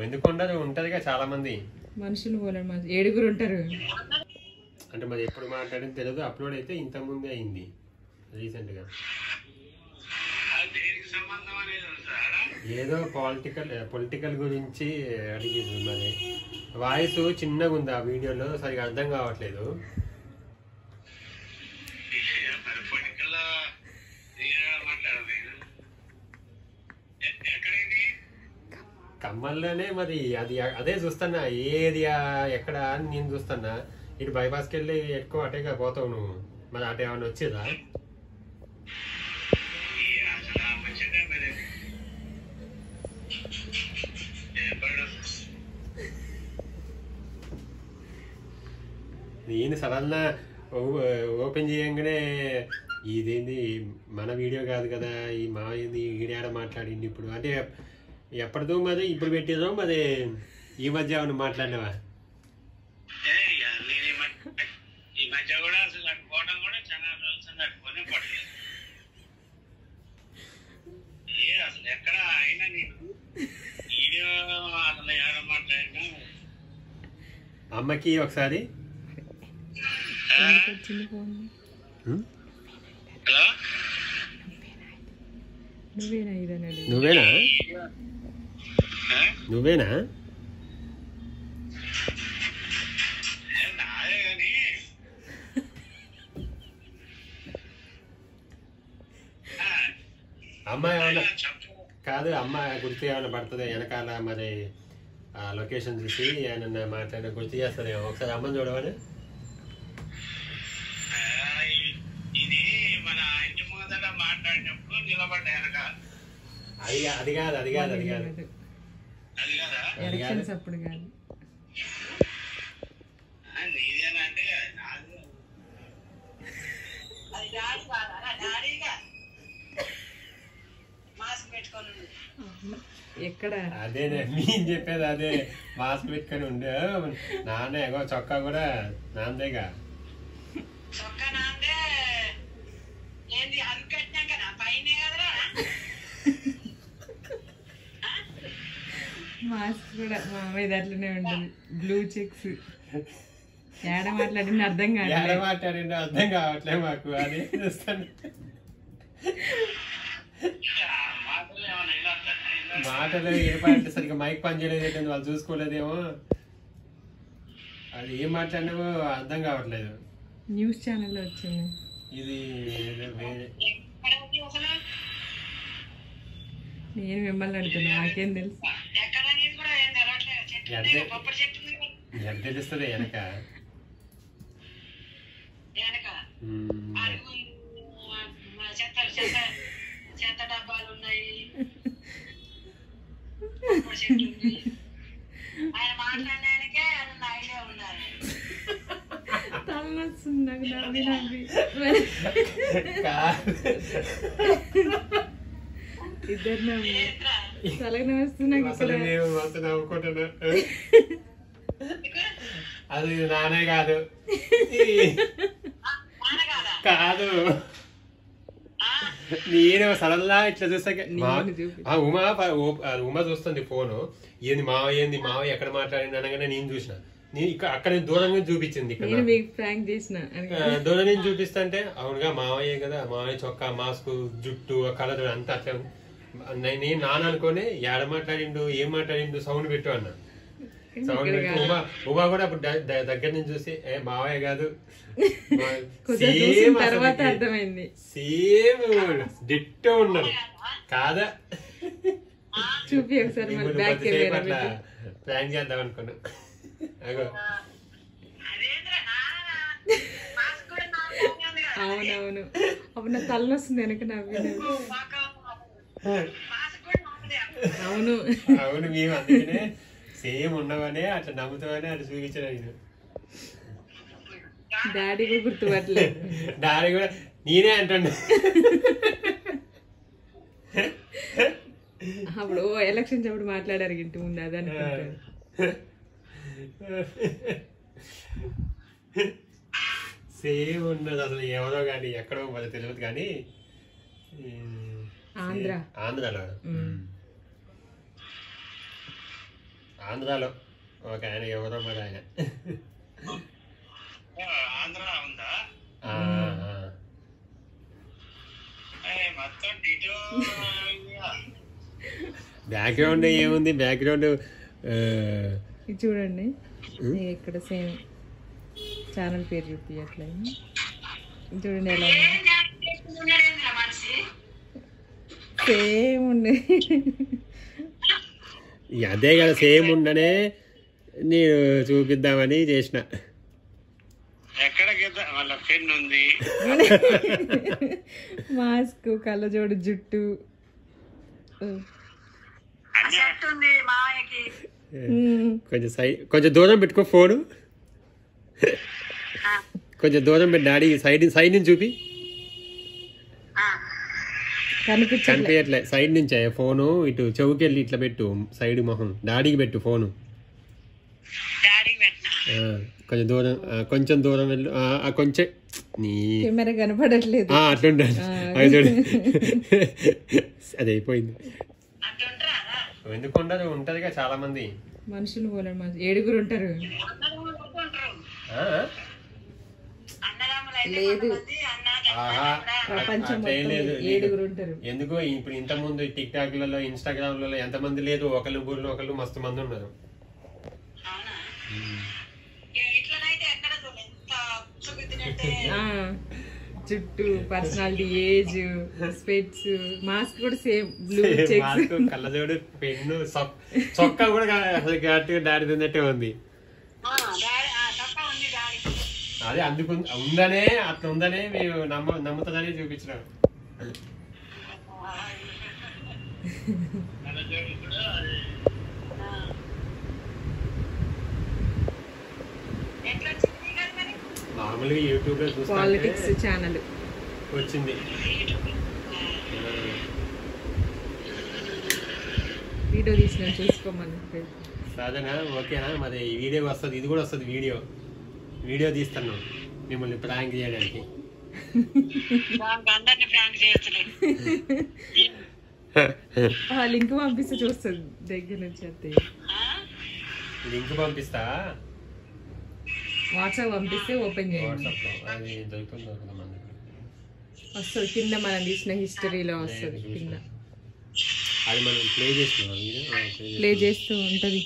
ఎందుకు ఉండదు, ఉంటదిగా చాలా మంది మనుషులు పోలేరు, 7 ఉంటారు. అంటే మరి ఎప్పుడు మాట్లాడింది తెలియదు. అప్లోడ్ అయితే ఇంత ముందే అయింది రీసెంట్ గా. ఏదో పొలిటికల్ గురించి అడిగింది. మరి వాయిస్ చిన్నగా ఉంది ఆ వీడియోలో, సరిగా అర్థం కావట్లేదు. ఖమ్మంలోనే మరి అది అదే చూస్తున్నా, ఏది ఎక్కడ అని నేను చూస్తున్నా. ఇటు బైపాస్కి వెళ్ళి ఎక్కువ అటేగా పోతావు నువ్వు, మరి అటు ఏమైనా వచ్చేదా? నేను సడన్ ఓపెన్ చేయంగానే ఇదేంది మన వీడియో కాదు కదా, ఈ మా ఏంది ఈడాడ మాట్లాడింది ఇప్పుడు అంటే ఎప్పటిదో మరి ఇప్పుడు పెట్టేదో మరి ఈ మధ్య ఏమైనా మాట్లాడినావా? అమ్మకి ఒకసారి నువ్వేనా నువ్వేనా అమ్మ ఏమన్నా కాదు, అమ్మ గుర్తు ఏమైనా పడుతుంది వెనకాల, మరి ఆ లొకేషన్ చూసి ఏమన్నా మాట్లాడిన గుర్తు చేస్తారేమో. ఒకసారి అమ్మని చూడమని. అది కాదు అది కాదు అది కాదు ఎలక్షన్స్ అప్పుడు కాదు. ఎక్కడ అదే నేను చెప్పేది, అదే మాస్క్ పెట్టుకొని ఉండే నాన్న ఎగో చొక్కా కూడా నాందేగా. మాస్క్ కూడా మా అమ్మాయి అట్లనే ఉంటుంది, బ్లూ చెక్స్. ఏడ మాట్లాడింది అర్థం కావట్లే మాకు. అది చూస్తాను మాటలు ఏమంటే సరిగ్గా మైక్ పని చేయలేదు, వాళ్ళు చూసుకోలేదేమో. అది ఏం మాట్లాడినామో అర్థం కావట్లేదు. న్యూస్ ఛానల్లో వచ్చింది ఇది. నేను మిమ్మల్ని అడుగుతున్నా, నాకేం తెలుసు. ఎంత తెలుస్తుంది వెనక? తలనొస్తుంది నాకు, నవ్వి నవ్వి. ఇద్దరు నవ్వు తలకి నవ్వుతుంది నాకు. నవ్వుకుంటున్నా. అది నానే కాదు కాదు, నేను సడన్గా ఇట్లా చూసాక ఉమా చూస్తుంది ఫోను. ఏంది మావ ఎక్కడ మాట్లాడింది అనగానే నేను చూసిన. నేను అక్కడ దూరంగా చూపించింది, దూరం నుంచి చూపిస్తుంటే అవునుగా మావయ్యే కదా, మావయ్య చొక్కా, మాస్క్, జుట్టు, కలర్ అంతా అట్లా. నేను నాన్న అనుకోని ఏడ మాట్లాడిండు, ఏం మాట్లాడిండు, సౌండ్ పెట్టు అన్నా. సౌండ్ పెట్టి ఉమా కూడా అప్పుడు దగ్గర నుంచి చూసి మావయ్య కాదు, సేమ్ డిట్టో ఉన్నాడు కాదా. చూపి ఒకసారి అట్లా ప్లాన్ చేద్దాం అనుకున్నా. అవునవును, అప్పుడు నా తలనొస్తుంది వెనక నవ్వి. అవును అవును, మేము అందుకనే సేమ్ ఉండవనే అట్లా నమ్ముతామని అట్లా చూపించాను నేను. డాడీ కూడా గుర్తుపట్టలేదు. డాడీ కూడా నేనే అంటుండే. అప్పుడు ఎలక్షన్స్ అప్పుడు మాట్లాడారు ఇంటి ముందు, అది అనుకుంటాను. సేమ్ ఉన్నది అసలు, ఎవరో కానీ ఎక్కడో మరి తెలియదు కానీ ఆంధ్రాలో ఆంధ్రాలో ఒక ఆయన ఎవరో మరి ఆయన ఆంధ్ర ఉందా? ఆ, ఆ. మొత్తం డిటో. బ్యాక్గ్రౌండ్ ఏముంది, బ్యాక్గ్రౌండ్ ఇది చూడండి ఇక్కడ సేమ్ ఛానల్ పేరు చూపించట్లే. చూడండి ఎలా సేమ్ ఉండే. అదే కదా సేమ్ ఉండనే నేను చూపిద్దామని చేసిన. ఎక్కడికి వాళ్ళ పెన్ ఉంది, మాస్క్, కళ్ళజోడు, జుట్టు, కొంచెం దూరం పెట్టుకో ఫోను, కొంచెం దూరం పెట్టి డాడీ సైడ్ నుంచి చూపి. కనిపించట్లే సైడ్ నుంచే ఫోను, ఇటు చెవుకెళ్ళి ఇట్లా పెట్టు, సైడ్ మొహం డాడీకి పెట్టు ఫోను. కొంచెం దూరం వెళ్ళు, కొంచెం నీ కెమెరా కనపడట్లేదు అట్లుండాలి. అది చూడు అది అయిపోయింది. ఎందుకు ఉండదు, ఉంటదిగా చాలా మంది మనుషులు పోలే, 7 ఉంటారు. లేదు ప్రపంచం 7 ఉంటారు. ఎందుకో ఇప్పుడు ఇంత ముందు టిక్ టాక్ లలో, ఇన్స్టాగ్రామ్ లలో ఎంతమంది లేదు, ఒకళ్ళు ఊర్లో ఒకళ్ళు మస్తు మంది ఉన్నారు. జుట్టు, పర్సనాలిటీ, ఏజ్, స్పెట్స్, మాస్క్ కూడా సేమ్ బ్లూ చెక్స్, కళ్ళజోడు, పెన్ను, చొక్కా కూడా అసలు గట్టిగా డాడీ తిన్నట్టే ఉంది. అదే అందుకు ఉందనే, అట్లా ఉందనే మేము నమ్ముతుందని చూపించినాం. మామూలుగా యూట్యూబ్ లో చూస్తే పాలిటిక్స్ ఛానల్ వచ్చింది. వీడియో తీసిన చూసుకోమని. సాధనా ఓకేనా? మరి వీడియో వస్తుంది, ఇది కూడా వస్తుంది. వీడియో తీస్తాను మిమ్మల్ని ప్రాంక్ చేయడానికి. లింక్ పంపిస్తే చూస్తుంది దగ్గర నుంచి. అంతే లింక్ పంపిస్తా, వాట్సాప్ పంపిస్తే ఓపెన్ చేయండి. అది దొరుకుతుంది వస్తుంది కింద మనం తీసిన హిస్టరీలో వస్తుంది కింద. అది మనం ప్లే చేస్తున్నాం, ప్లే చేస్తూ ఉంటుంది.